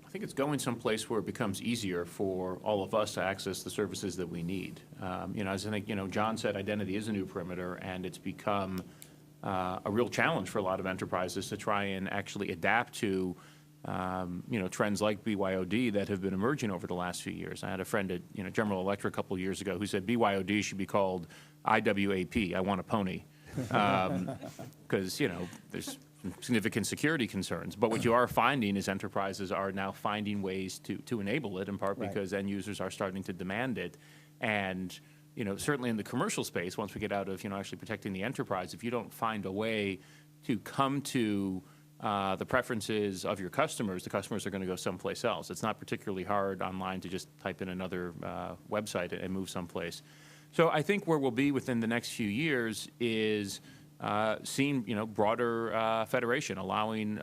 I think it's going someplace where it becomes easier for all of us to access the services that we need. As I think, John said, identity is a new perimeter, and it's become a real challenge for a lot of enterprises to try and actually adapt to trends like BYOD that have been emerging over the last few years. I had a friend at General Electric a couple of years ago who said BYOD should be called IWAP, I want a pony, because there's significant security concerns. But what you are finding is enterprises are now finding ways to enable it, in part because end users are starting to demand it. And certainly in the commercial space, once we get out of actually protecting the enterprise, if you don't find a way to come to the preferences of your customers, the customers are going to go someplace else. It's not particularly hard online to just type in another website and move someplace. So I think where we'll be within the next few years is seeing broader federation, allowing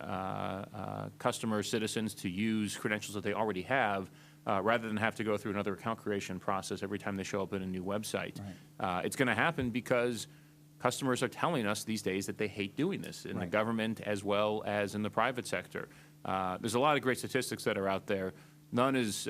customers, citizens to use credentials that they already have, rather than have to go through another account creation process every time they show up in a new website. It's going to happen because customers are telling us these days that they hate doing this in the government as well as in the private sector. There's a lot of great statistics that are out there. None is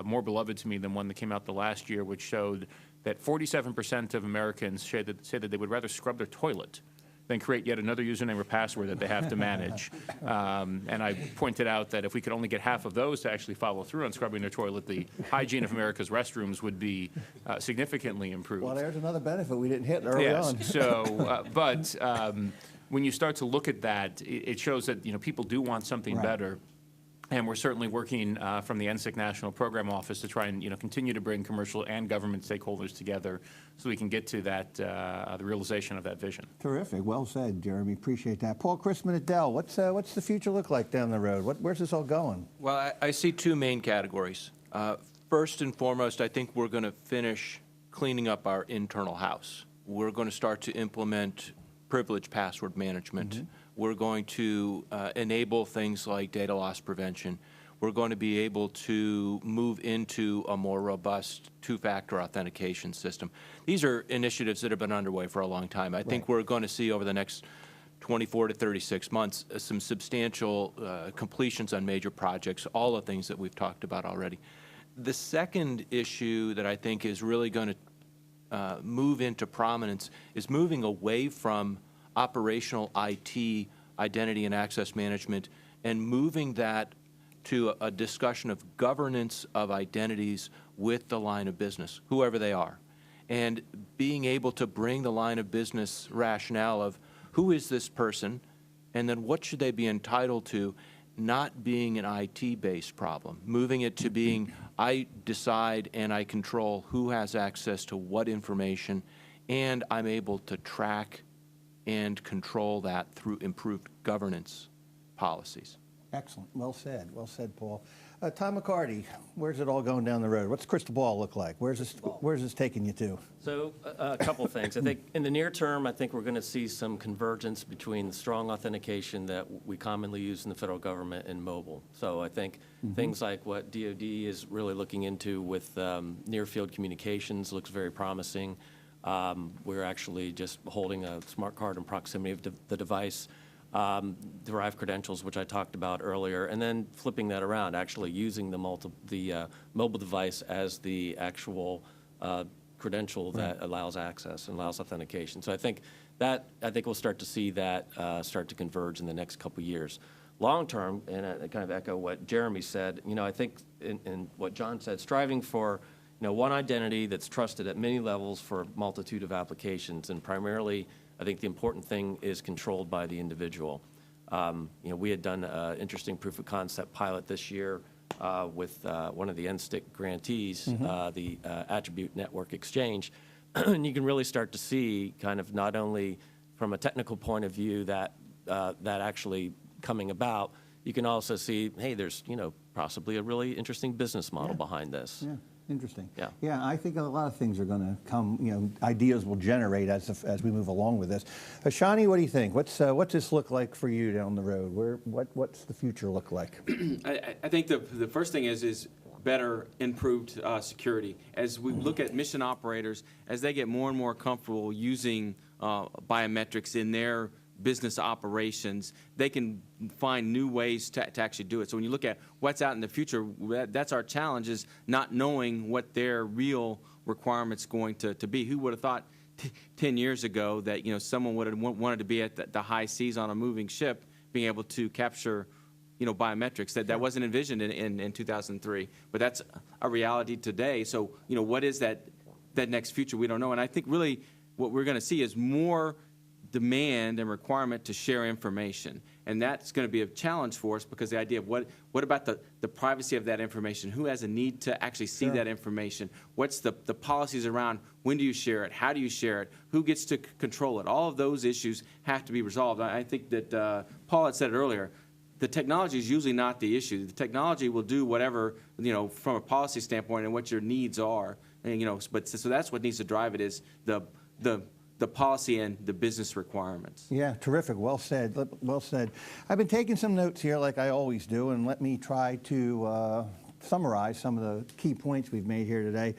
more beloved to me than one that came out the last year, which showed that 47% of Americans say that they would rather scrub their toilet than create yet another username or password that they have to manage. And I pointed out that if we could only get half of those to actually follow through on scrubbing their toilet, the hygiene of America's restrooms would be significantly improved. Well, there's another benefit we didn't hit early on. So, when you start to look at that, it shows that people do want something better. And we're certainly working from the NSIC National Program Office to try and continue to bring commercial and government stakeholders together so we can get to that the realization of that vision. Terrific. Well said, Jeremy. Appreciate that. Paul Christman at Dell. What's the future look like down the road? Where's this all going? Well, I see two main categories. First and foremost, I think we're going to finish cleaning up our internal house. We're going to start to implement privileged password management. We're going to enable things like data loss prevention. We're going to be able to move into a more robust two-factor authentication system. These are initiatives that have been underway for a long time. I think we're going to see over the next 24 to 36 months some substantial completions on major projects, all the things that we've talked about already. The second issue that I think is really going to move into prominence is moving away from operational IT, identity and access management, and moving that to a discussion of governance of identities with the line of business, whoever they are, and being able to bring the line of business rationale of who is this person, and then what should they be entitled to, not being an IT-based problem, moving it to being I decide and I control who has access to what information, and I'm able to track and control that through improved governance policies. Excellent. Well said. Well said, Paul. Tom McCarty, where's it all going down the road? What's the crystal ball look like? Where's this taking you to? So a couple of things. I think in the near term, I think we're going to see some convergence between the strong authentication that we commonly use in the federal government and mobile. So I think things like what DoD is really looking into with near-field communications looks very promising. We're actually just holding a smart card in proximity of the device, derived credentials, which I talked about earlier, and then flipping that around, actually using the mobile device as the actual credential that allows access and allows authentication. So I think we'll start to see that start to converge in the next couple of years. Long term, and I kind of echo what Jeremy said, I think in what John said, striving for one identity that's trusted at many levels for a multitude of applications, and primarily, I think the important thing is controlled by the individual. We had done an interesting proof of concept pilot this year with one of the NSTIC grantees, the Attribute Network Exchange, and you can really start to see kind of not only from a technical point of view that actually coming about, you can also see, hey, there's possibly a really interesting business model behind this. Yeah. Interesting. Yeah. I think a lot of things are going to come, ideas will generate as we move along with this. Shonnie, what do you think? What's this look like for you down the road? What's the future look like? I think the first thing is better improved security. As we look at mission operators, as they get more and more comfortable using biometrics in their business operations, they can find new ways to actually do it. So when you look at what's out in the future, that's our challenge, is not knowing what their real requirements going to be. Who would have thought 10 years ago that someone would have wanted to be at the high seas on a moving ship, being able to capture biometrics? That wasn't envisioned in 2003, but that's a reality today. So what is that next future? We don't know. And I think really what we're going to see is more demand and requirement to share information. And that's going to be a challenge for us, because the idea of what about the privacy of that information? Who has a need to actually see that information? What's the policies around when do you share it? How do you share it? Who gets to control it? All of those issues have to be resolved. I think that Paul had said it earlier, the technology is usually not the issue. The technology will do whatever, from a policy standpoint and what your needs are. And, but so that's what needs to drive it, is the policy and the business requirements. Yeah, terrific. Well said. Well said. I've been taking some notes here, like I always do, and let me try to summarize some of the key points we've made here today.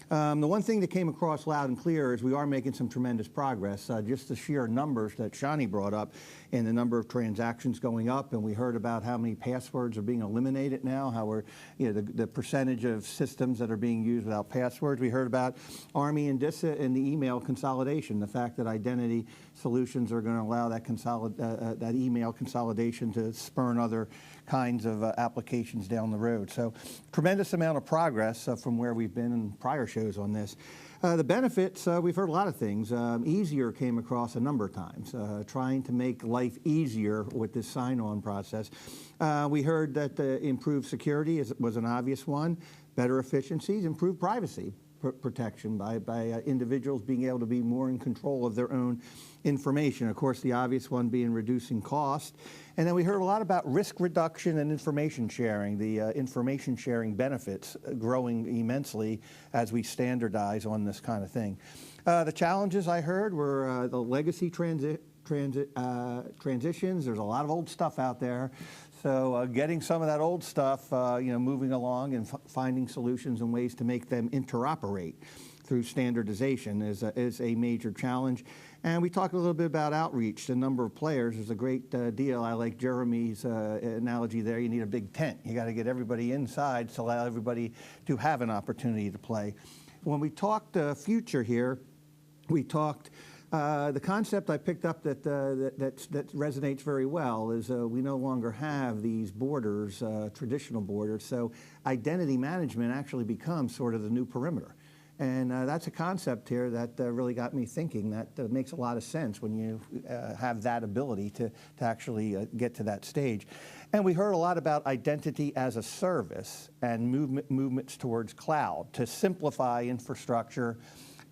The one thing that came across loud and clear is we are making some tremendous progress. Just the sheer numbers that Shonnie brought up in the number of transactions going up, and we heard about how many passwords are being eliminated now, how we're, the percentage of systems that are being used without passwords. We heard about Army and DISA and the email consolidation, the fact that identity solutions are going to allow that email consolidation to spurn other kinds of applications down the road. So tremendous amount of progress from where we've been in prior shows on this. The benefits, we've heard a lot of things. Easier came across a number of times, trying to make life easier with this sign-on process. We heard that improved security was an obvious one, better efficiencies, improved privacy protection by individuals being able to be more in control of their own information. Of course, the obvious one being reducing cost. And then we heard a lot about risk reduction and information sharing, the information sharing benefits growing immensely as we standardize on this kind of thing. The challenges I heard were the legacy transitions. There's a lot of old stuff out there. So getting some of that old stuff, moving along and finding solutions and ways to make them interoperate through standardization is a major challenge. And we talked a little bit about outreach. The number of players is a great deal. I like Jeremy's analogy there. You need a big tent. You got to get everybody inside to allow everybody to have an opportunity to play. When we talked future here, we talked the concept I picked up that resonates very well is we no longer have these borders, traditional borders, so identity management actually becomes sort of the new perimeter. And that's a concept here that really got me thinking that makes a lot of sense when you have that ability to actually get to that stage. And we heard a lot about identity as a service and movements towards cloud to simplify infrastructure,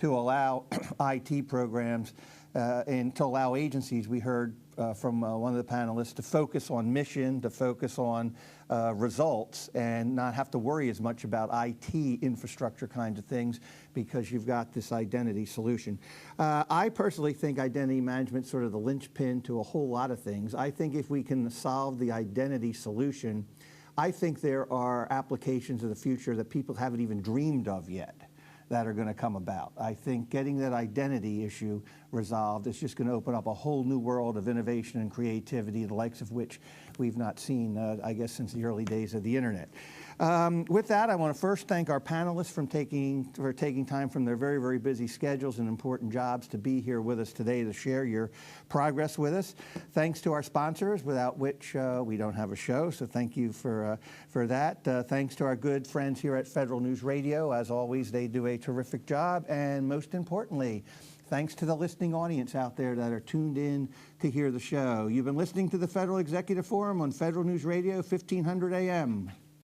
to allow IT programs and to allow agencies, we heard from one of the panelists, to focus on mission, to focus on results, and not have to worry as much about IT infrastructure kinds of things because you've got this identity solution. I personally think identity management is sort of the linchpin to a whole lot of things. I think if we can solve the identity solution, I think there are applications of the future that people haven't even dreamed of yet that are going to come about. I think getting that identity issue resolved is just going to open up a whole new world of innovation and creativity, the likes of which we've not seen, I guess, since the early days of the internet. With that, I want to first thank our panelists for taking time from their very, very busy schedules and important jobs to be here with us today to share your progress with us. Thanks to our sponsors, without which we don't have a show, so thank you for that. Thanks to our good friends here at Federal News Radio. As always, they do a terrific job. And most importantly, thanks to the listening audience out there that are tuned in to hear the show. You've been listening to the Federal Executive Forum on Federal News Radio, 1500 AM.